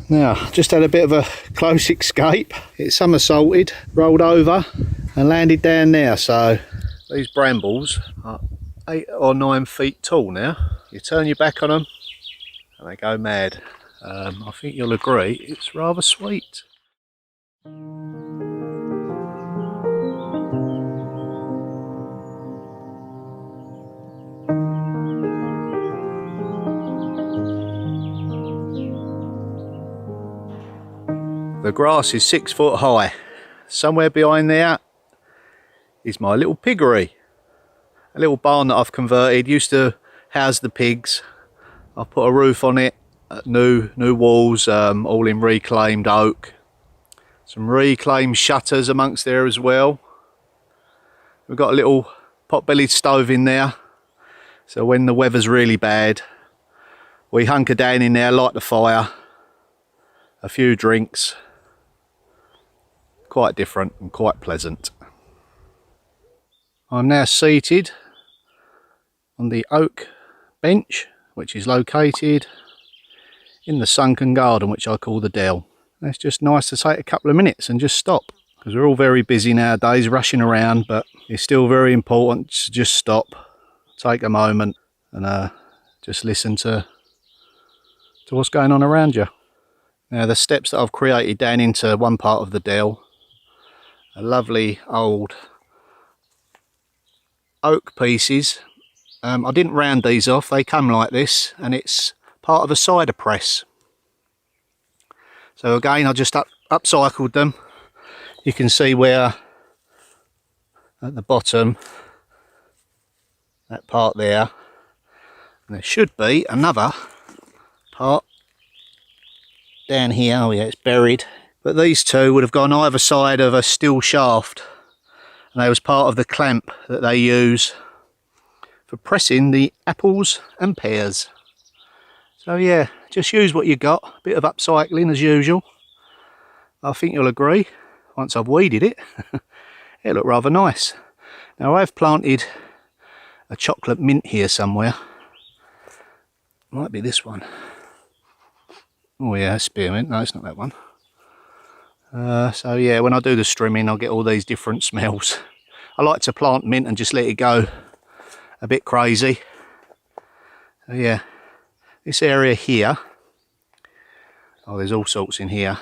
Now, just had a bit of a close escape. It somersaulted, rolled over and landed down there. So these brambles are 8 or 9 feet tall now. You turn your back on them and they go mad. I think you'll agree it's rather sweet. The grass is 6 foot high. Somewhere behind there is my little piggery. A little barn that I've converted. Used to house the pigs. I've put a roof on it, new walls, all in reclaimed oak. Some reclaimed shutters amongst there as well. We've got a little pot-bellied stove in there. So when the weather's really bad, we hunker down in there, light the fire, a few drinks. Quite different and quite pleasant. I'm now seated on the oak bench, which is located in the sunken garden, which I call the dell. It's just nice to take a couple of minutes and just stop, because we're all very busy nowadays, rushing around, but it's still very important to just stop, take a moment and just listen to what's going on around you. Now, the steps that I've created down into one part of the dell are lovely old oak pieces. I didn't round these off, they come like this, and it's part of a cider press. So again, I just upcycled them. You can see where at the bottom, that part there, and there should be another part down here. Oh yeah, it's buried. But these two would have gone either side of a steel shaft, and they was part of the clamp that they use for pressing the apples and pears. So yeah, just use what you got. A bit of upcycling as usual. I think you'll agree, once I've weeded it, it looked rather nice. Now I've planted a chocolate mint here somewhere. Might be this one. Oh yeah, spearmint. No, it's not that one. So yeah, when I do the strimming, I'll get all these different smells. I like to plant mint and just let it go a bit crazy. So yeah, this area here, oh, there's all sorts in here.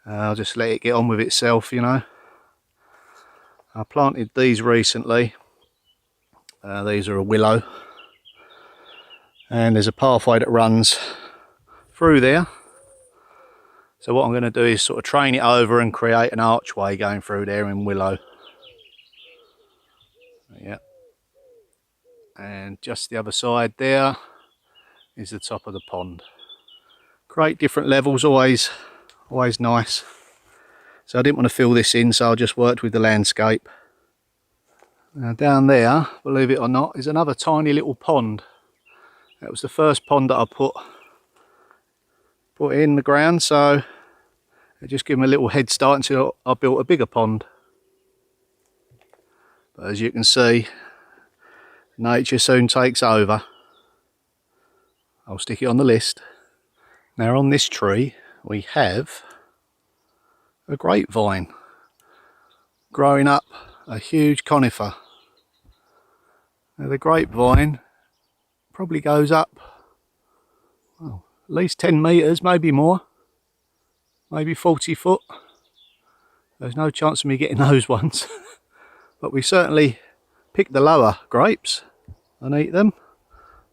I'll just let it get on with itself, you know. I planted these recently. These are a willow, and there's a pathway that runs through there. So what I'm going to do is sort of train it over and create an archway going through there in willow. Yeah. And just the other side there is the top of the pond. Great different levels, always nice. So I didn't want to fill this in, so I just worked with the landscape. Now down there, believe it or not, is another tiny little pond. That was the first pond that I put in the ground, so it just gave me a little head start until I built a bigger pond. But as you can see, nature soon takes over. I'll stick it on the list. Now on this tree we have a grapevine growing up a huge conifer. Now the grapevine probably goes up, well, at least 10 metres, maybe more, maybe 40 foot. There's no chance of me getting those ones. But we certainly pick the lower grapes and eat them.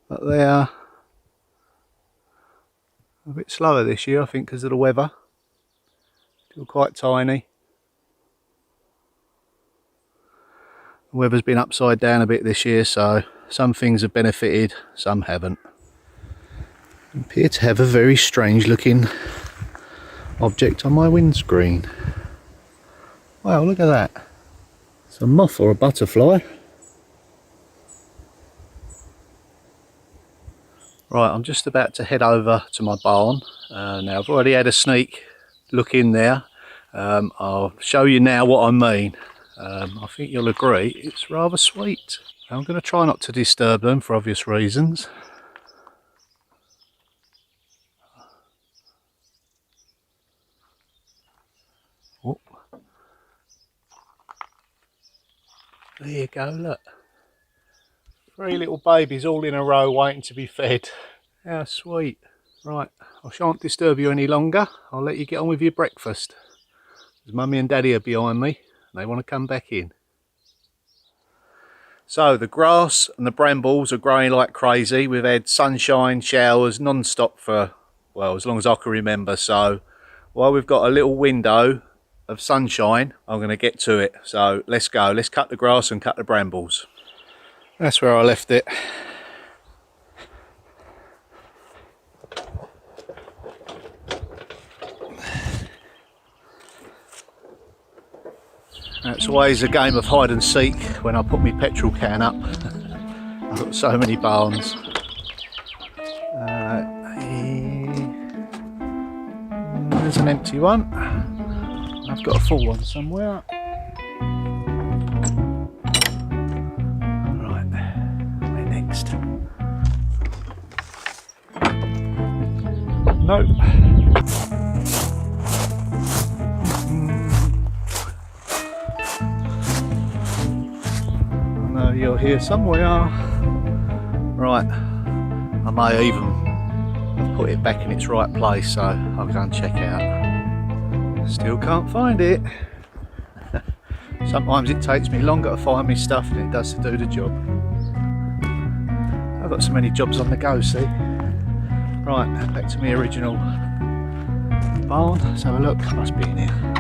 But they are a bit slower this year, I think, because of the weather. Still quite tiny. The weather's been upside down a bit this year, so some things have benefited, some haven't. I appear to have a very strange looking object on my windscreen. Wow, look at that. It's a moth or a butterfly. Right, I'm just about to head over to my barn. Now I've already had a sneak look in there. I'll show you now what I mean. I think you'll agree it's rather sweet. I'm going to try not to disturb them for obvious reasons. There you go, look. 3 little babies all in a row waiting to be fed. How sweet. Right, I shan't disturb you any longer. I'll let you get on with your breakfast. Because Mummy and Daddy are behind me and they want to come back in. So the grass and the brambles are growing like crazy. We've had sunshine showers non-stop for, well, as long as I can remember. So while we've got a little window of sunshine, I'm going to get to it. So let's go. Let's cut the grass and cut the brambles. That's where I left it. It's always a game of hide and seek when I put my petrol can up. I've got so many barns. There's an empty one. I've got a full one somewhere. Right, where next? Nope. You're here somewhere. Right, I may even have put it back in its right place, so I'll go and check it out. Still can't find it. Sometimes it takes me longer to find me stuff than it does to do the job. I've got so many jobs on the go, see. Right, back to my original barn. Let's have a look. Must be in here.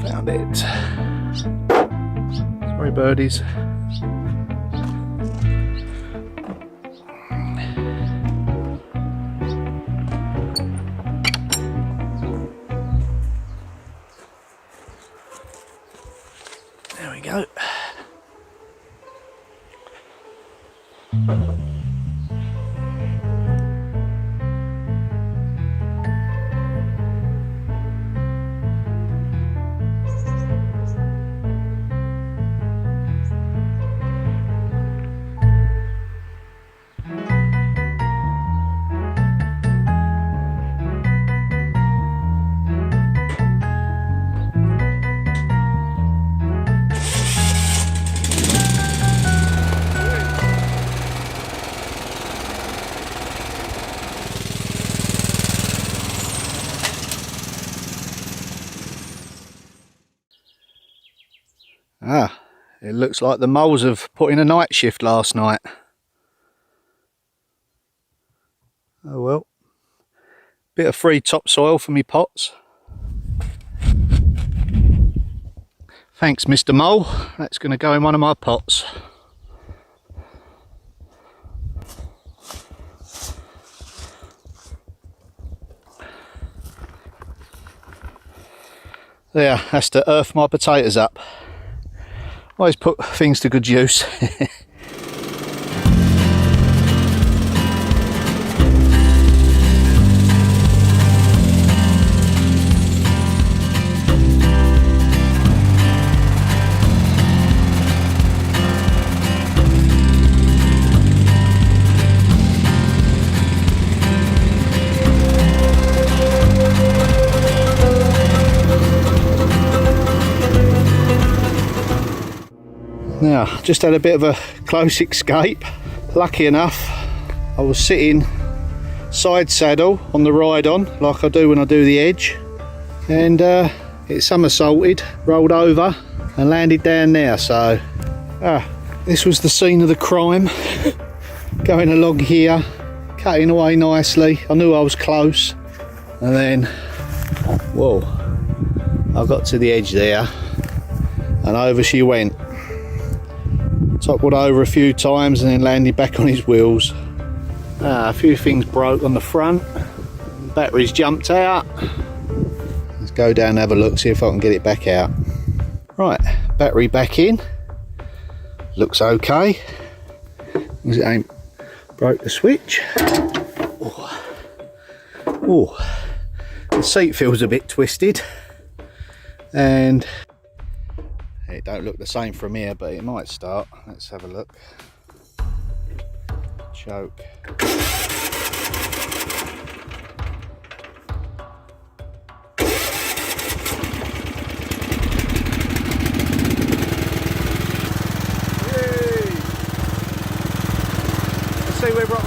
Found it. Sorry, birdies. There we go. Ah, it looks like the moles have put in a night shift last night. Oh well. Bit of free topsoil for me pots. Thanks, Mr. Mole. That's going to go in one of my pots. There, that's to earth my potatoes up. Always put things to good use. Now, just had a bit of a close escape. Lucky enough, I was sitting side saddle on the ride on, like I do when I do the edge, and it somersaulted, rolled over and landed down there. So this was the scene of the crime. Going along here, cutting away nicely. I knew I was close, and then, whoa, I got to the edge there and over she went. Toppled over a few times and then landed back on his wheels. A few things broke on the front. Batteries jumped out. Let's go down and have a look, see if I can get it back out. Right, battery back in. Looks okay. As it ain't broke the switch. Oh, the seat feels a bit twisted. And it don't look the same from here, but it might start. Let's have a look. Choke.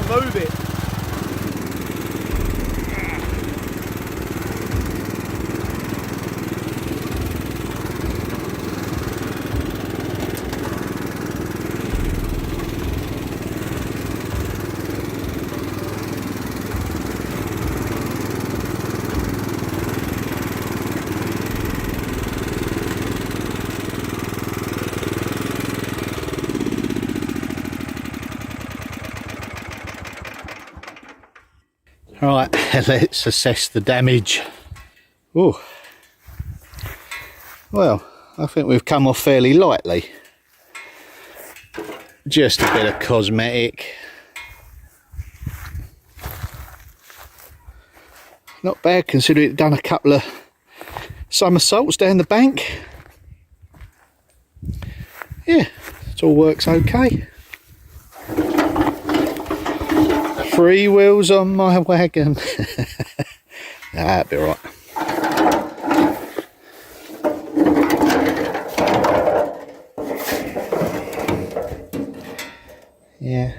move it. Right, let's assess the damage. Oh, well, I think we've come off fairly lightly. Just a bit of cosmetic. Not bad considering it done a couple of somersaults down the bank. Yeah, it all works okay. 3 wheels on my wagon. That'll be right. Yeah.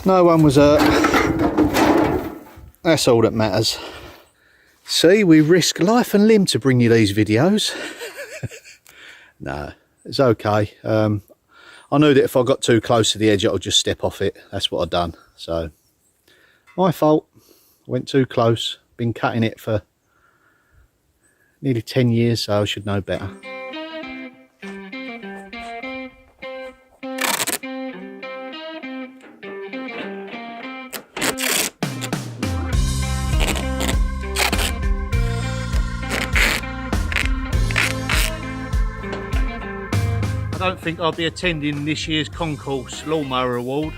No one was hurt. That's all that matters. See, we risk life and limb to bring you these videos. No, it's okay. I knew that if I got too close to the edge, I'll just step off it. That's what I've done. So, my fault. Went too close. Been cutting it for nearly 10 years, so I should know better. I don't think I'll be attending this year's concourse lawnmower award.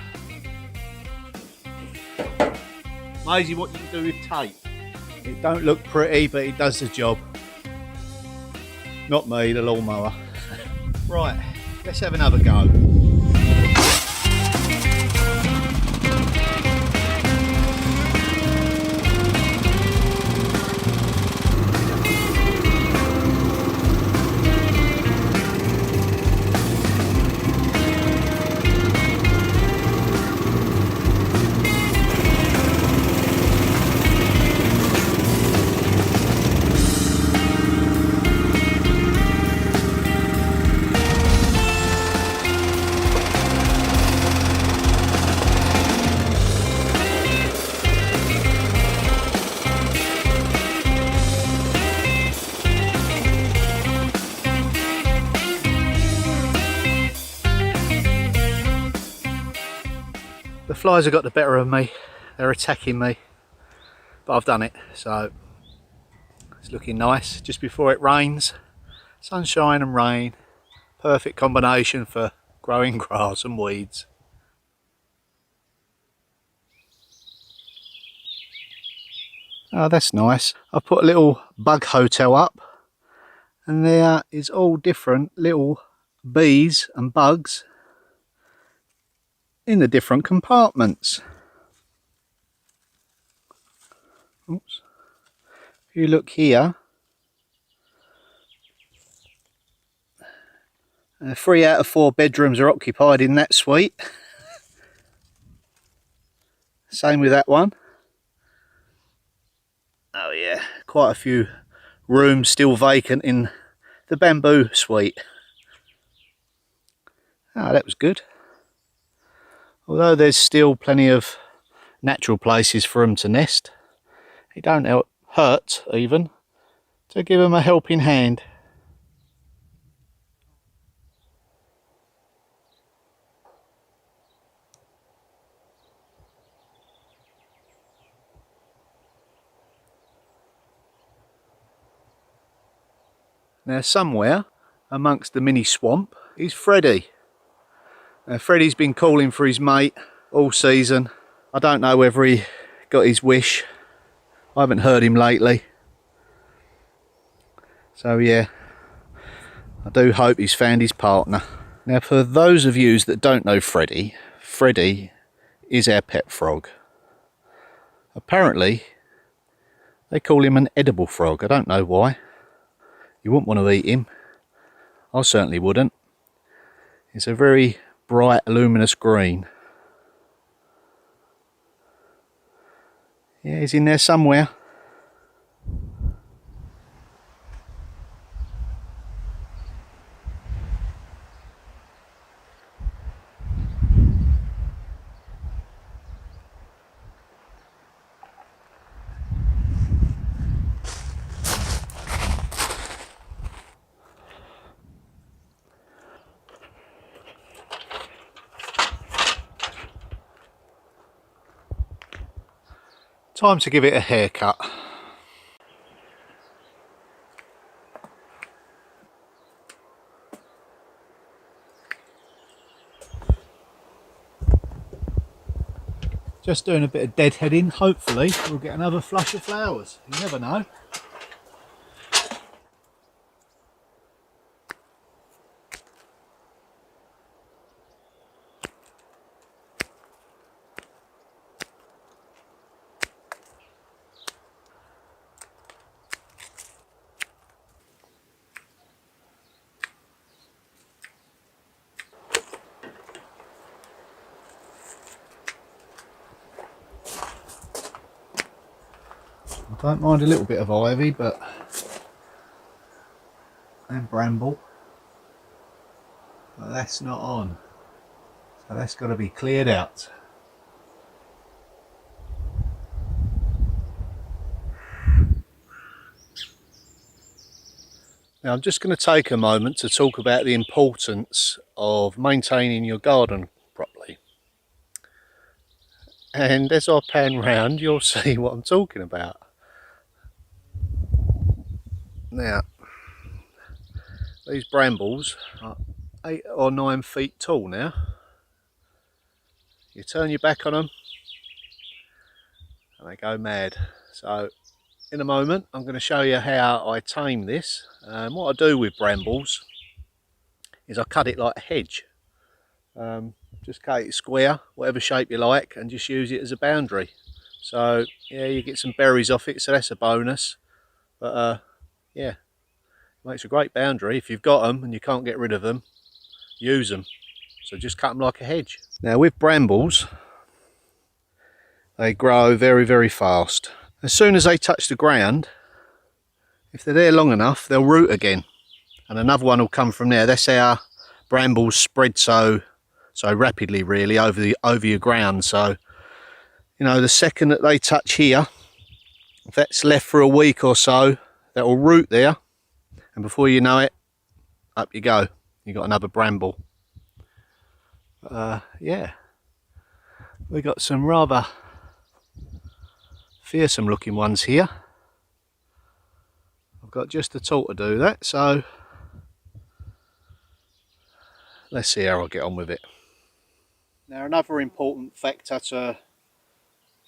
Amazing what you can do with tape. It don't look pretty, but it does the job. Not me, the lawnmower. Right, let's have another go. The flies have got the better of me. They're attacking me, but I've done it, so it's looking nice. Just before it rains, sunshine and rain, perfect combination for growing grass and weeds. Oh, that's nice. I put a little bug hotel up, and there is all different little bees and bugs in the different compartments. Oops. If you look here, 3 out of 4 bedrooms are occupied in that suite. Same with that one. Oh yeah, quite a few rooms still vacant in the bamboo suite. Oh, that was good. Although there's still plenty of natural places for them to nest, it don't hurt even to give them a helping hand. Now somewhere amongst the mini swamp is Freddie. Now Freddie's been calling for his mate all season. I don't know whether he got his wish. I haven't heard him lately. So yeah, I do hope he's found his partner. Now for those of you that don't know Freddie, Freddie is our pet frog. Apparently they call him an edible frog. I don't know why. You wouldn't want to eat him. I certainly wouldn't. It's a very bright luminous green. Yeah, he's in there somewhere. Time to give it a haircut. Just doing a bit of deadheading. Hopefully we'll get another flush of flowers. You never know. I don't mind a little bit of ivy, but and bramble, but that's not on, so that's got to be cleared out. Now I'm just going to take a moment to talk about the importance of maintaining your garden properly, and as I pan round you'll see what I'm talking about. Now these brambles are 8 or 9 feet tall now. You turn your back on them and they go mad. So in a moment I'm going to show you how I tame this. What I do with brambles is I cut it like a hedge. Just cut it square, whatever shape you like, and just use it as a boundary. So yeah, you get some berries off it, so that's a bonus. But yeah, makes a great boundary. If you've got them and you can't get rid of them, use them. So just cut them like a hedge. Now with brambles, they grow very, very fast. As soon as they touch the ground, if they're there long enough, they'll root again, and another one will come from there. That's how brambles spread so rapidly, really, over your ground. So you know, the second that they touch here, if that's left for a week or so, that will root there, and before you know it, up you go. You got another bramble. Yeah, we got some rather fearsome looking ones here. I've got just the tool to do that, so let's see how I get on with it. Now another important factor to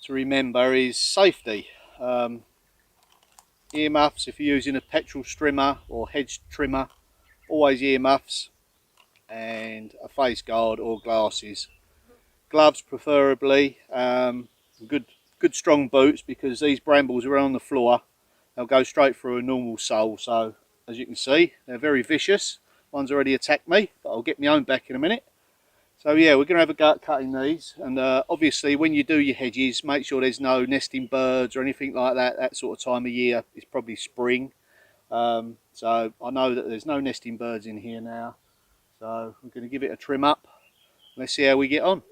remember is safety. Earmuffs, if you're using a petrol strimmer or hedge trimmer, always earmuffs, and a face guard or glasses. Gloves preferably, good strong boots, because these brambles are on the floor, they'll go straight through a normal sole. So as you can see, they're very vicious. One's already attacked me, but I'll get my own back in a minute. So yeah, we're going to have a go at cutting these, and obviously when you do your hedges, make sure there's no nesting birds or anything like that. That sort of time of year is probably spring. So I know that there's no nesting birds in here now, so we're going to give it a trim up. Let's see how we get on.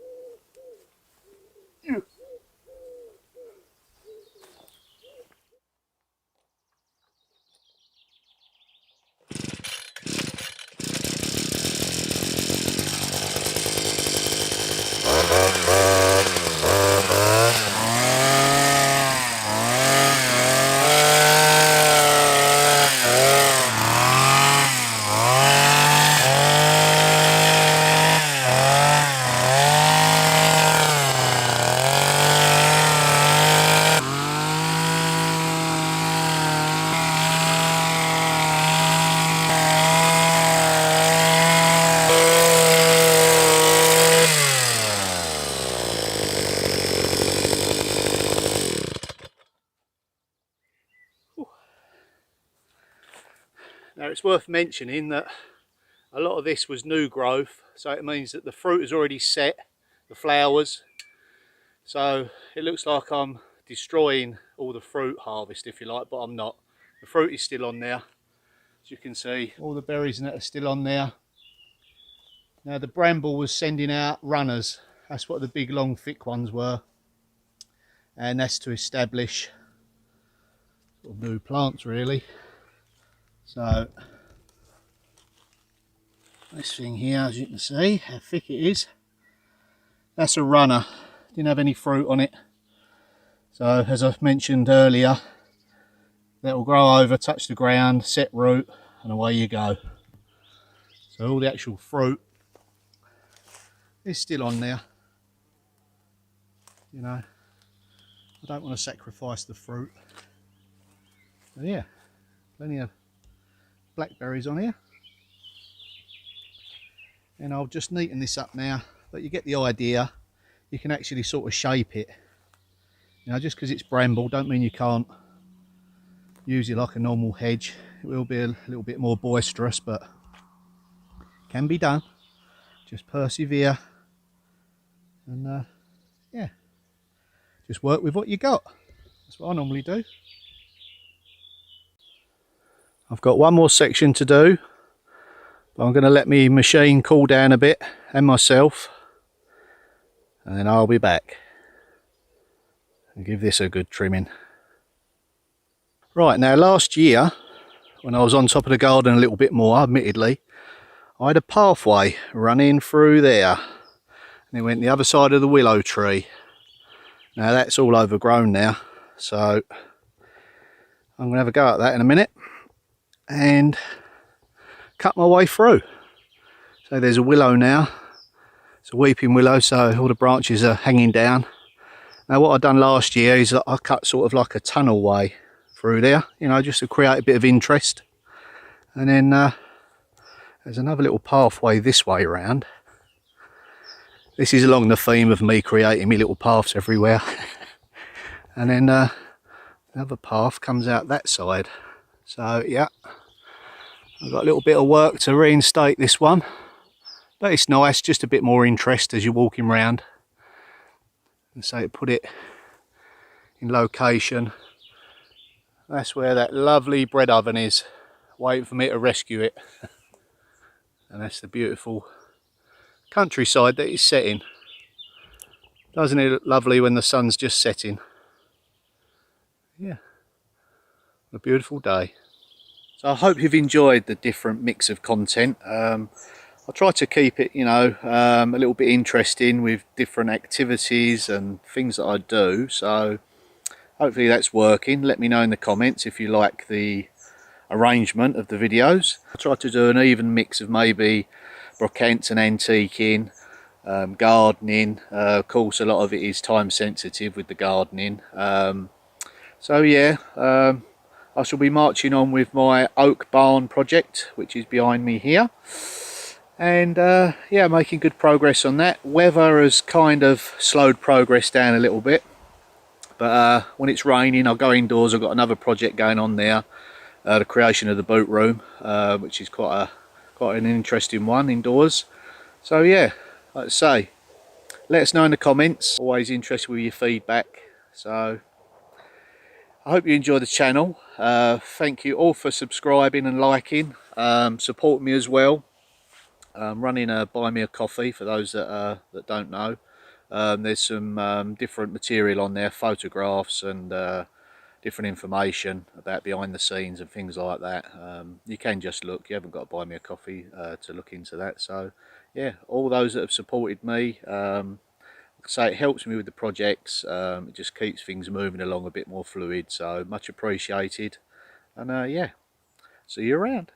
Now it's worth mentioning that a lot of this was new growth, so it means that the fruit is already set, the flowers. So it looks like I'm destroying all the fruit harvest, if you like, but I'm not. The fruit is still on there, as you can see. All the berries and that are still on there. Now the bramble was sending out runners. That's what the big long thick ones were, and that's to establish sort of new plants really. So this thing here, as you can see how thick it is, that's a runner. Didn't have any fruit on it, so as I mentioned earlier, that will grow over, touch the ground, set root, and away you go. So all the actual fruit is still on there. You know, I don't want to sacrifice the fruit. So yeah, plenty of blackberries on here. And I'll just neaten this up now, but you get the idea. You can actually sort of shape it. You know, just because it's bramble don't mean you can't use it like a normal hedge. It will be a little bit more boisterous, but can be done. Just persevere and yeah, just work with what you got. That's what I normally do. I've got one more section to do, but I'm going to let my machine cool down a bit and myself, and then I'll be back and give this a good trimming. Right, now last year when I was on top of the garden a little bit more, admittedly, I had a pathway running through there, and it went the other side of the willow tree. Now that's all overgrown now, so I'm going to have a go at that in a minute and cut my way through. So there's a willow now. It's a weeping willow, so all the branches are hanging down. Now what I done last year is I cut sort of like a tunnel way through there, you know, just to create a bit of interest. And then there's another little pathway this way around. This is along the theme of me creating me little paths everywhere. And then another path comes out that side. So yeah, I've got a little bit of work to reinstate this one, but it's nice, just a bit more interest as you're walking around. And so put it in location. That's where that lovely bread oven is, waiting for me to rescue it. And that's the beautiful countryside that it's setting. Doesn't it look lovely when the sun's just setting? Yeah, a beautiful day. So I hope you've enjoyed the different mix of content. I try to keep it, you know, a little bit interesting with different activities and things that I do. So hopefully that's working. Let me know in the comments if you like the arrangement of the videos. I try to do an even mix of maybe brocants and antiquing, gardening. Of course, a lot of it is time sensitive with the gardening. So yeah, I shall be marching on with my oak barn project, which is behind me here. And yeah, making good progress on that. Weather has kind of slowed progress down a little bit, but when it's raining I'll go indoors. I've got another project going on there, the creation of the boot room, which is quite an interesting one indoors. So yeah, like I say, let us know in the comments. Always interested with your feedback. So I hope you enjoy the channel. Thank you all for subscribing and liking. Support me as well. Running a buy me a coffee for those that don't know. There's some different material on there, photographs and different information about behind the scenes and things like that. You can just look, you haven't got to buy me a coffee to look into that. So yeah, all those that have supported me, like I say, it helps me with the projects. It just keeps things moving along a bit more fluid, so much appreciated. And yeah, see you around.